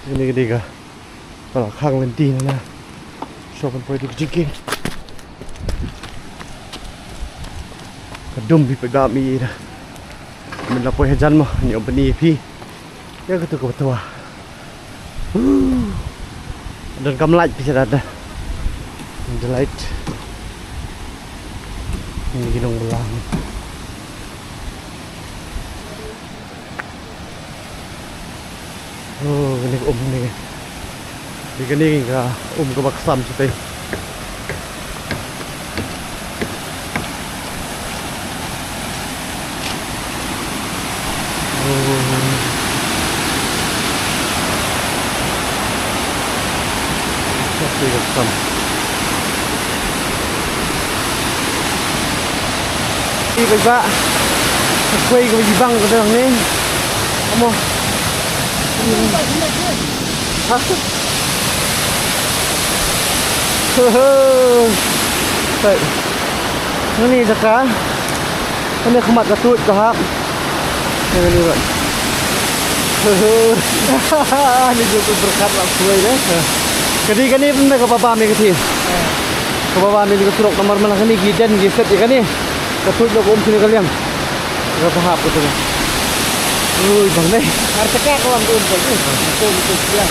Ini gede kah? Kalau khang lenti na. Sopan poi tu jingking. Kadum bi pega mi dah. Mình là poi hajan mah, ni openi pi. Ya ketu ke betua. Dan kam light bisa ada. The light. Ini ginong belang. Oh, ini ni. Di kini ka ke baksam sitai. Baksam. Đi vậy bạn. Quay cái gì băng cái đường này. Không không? Hả? Vậy. Nó này ra cá. Nó này không mặt cả tụi cả hấp. Ini ni kan. Ini juga berkat lah suai deh. Kadi kan ni pun ke bapa mi keti. Ke bapa mi juga turuk nomor mana kan ni gidan giset ikan ni. Ketut lo kom sini kalian. Ke tahap tu kan. Bang ni. Harus cekak kawan tu kan. Betul dia.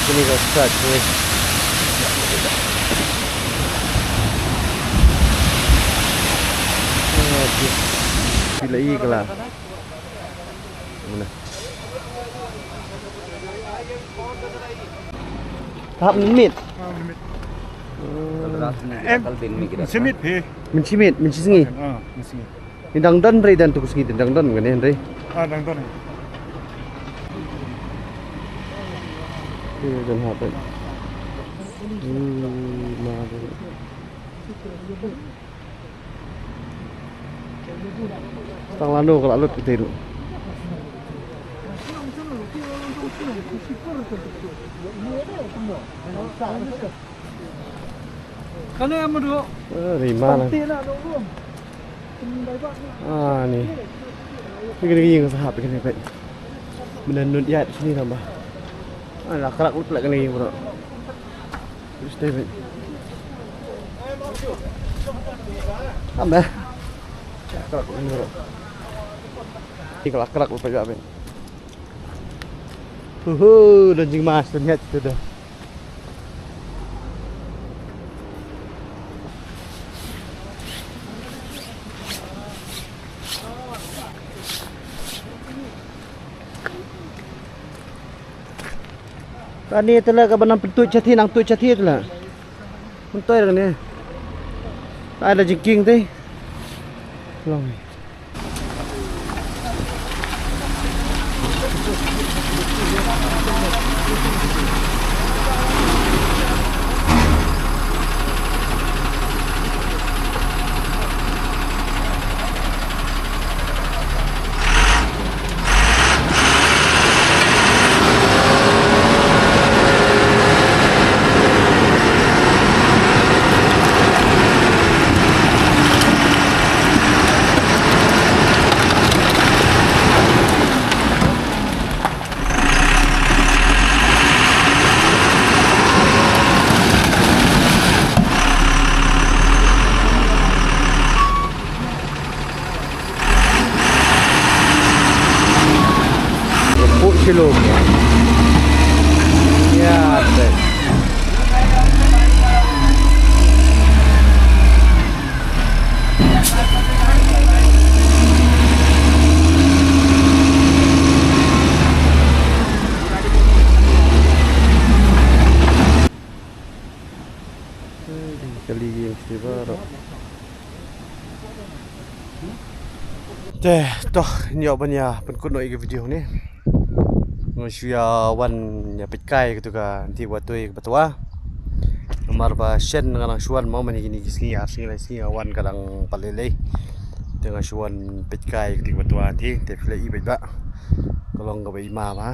Ini kau start ni. Bila i kelah. Mana? Tahap limit. Simit he. Mencimit, mencingi. Mencimit. Indang dan ray dan tukus gitu, indang dan kan ni ray. Dang dan. Ini dan apa? Mana? Tang lanu kalau alut kita itu. Kana yang mudo. Rima lah. Ni. Ini kena yang sahab kena baik. Menanun iat sini tambah. Nak kerak lu pelak kena bro. Stay baik. Tambah. Kerak ini bro. Ini kerak lu pelak baik. Dan jing mas lihat tu dah. Kani telah kabanang pentut cati nang tu cati telah. Mentoi dah ni. Tak ada jengking teh. Long. Kilo. Ya, betul. Kali yang istimewa. Toh ni awalnya penkut nak ikut video ni. Shuh wan ya petkai gitu kan nanti buat tuh betua nomor pasien dengan Shuh mau menigini sini wan kadang palelei dengan Shuh petkai gitu betua nanti tefle iba kalau tolong ka ba imama.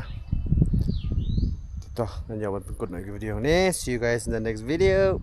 Ito, nandiyan man pagkod na video ni. See you guys in the next video.